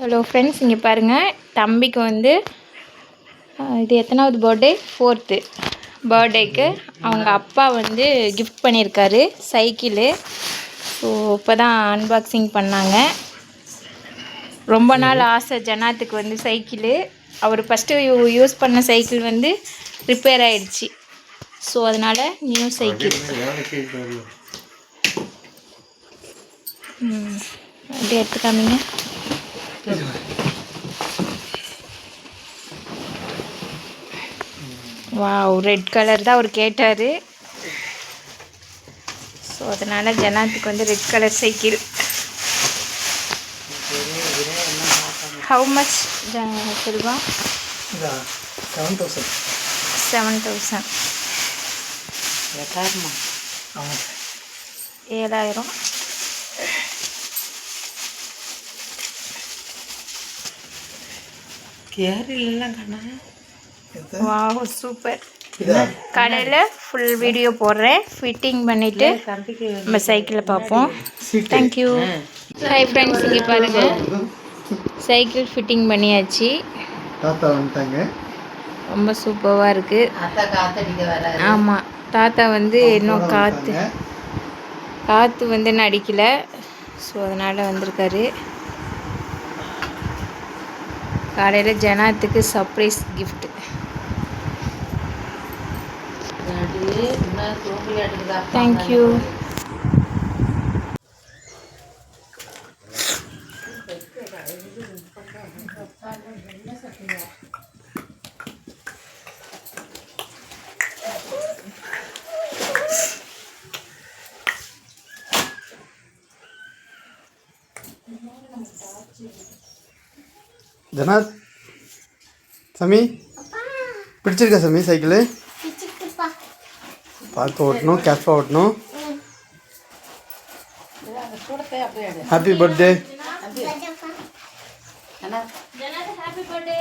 Hello friends, இங்கே பாருங்கள். தம்பிக்கு வந்து இது எத்தனாவது பர்த்டே? 4th பர்த்டேக்கு அவங்க அப்பா வந்து கிஃப்ட் பண்ணியிருக்காரு சைக்கிளு. ஸோ இப்போ தான் அன்பாக்சிங் பண்ணாங்க. ரொம்ப நாள் ஆசை ஜனாத்துக்கு வந்து சைக்கிளு. அவர் ஃபஸ்ட்டு யூஸ் பண்ண சைக்கிள் வந்து ரிப்பேர் ஆகிடுச்சி. ஸோ அதனால் நியூ சைக்கிள். அப்படியே எடுத்துக்காமீங்க. வாவ், ரெட் கலர் தான் அவர் கேட்டார். ஸோ அதனால் ஜனாத்துக்கு வந்து red colour cycle. How much Selva? 7,000. 7,000. Wow, super. கடையில் ஃபுல் வீடியோ போடுறேன். ஃபிட்டிங் பண்ணிவிட்டு நம்ம சைக்கிளை பார்ப்போம். தேங்க்யூ. ஹாய் ஃப்ரெண்ட்ஸ், இங்கே பாருங்கள், சைக்கிள் ஃபிட்டிங் பண்ணியாச்சு. தாத்தா வந்துட்டாங்க. ரொம்ப சூப்பராக இருக்குது. ஆமாம், தாத்தா வந்து இன்னும் காற்று வந்து அடிக்கலை. ஸோ அதனால் வந்திருக்காரு. காலையில் ஜனாத்துக்கு சர்ப்ரைஸ் கிஃப்ட். தேங்க்யூ. ஜனாத், சமி பிடிச்சிருக்கா சமி சைக்கிளு? பார்த்து ஓட்டணும், கேர்ஃபுல்லாக ஓட்டணும். Happy birthday. Happy birthday.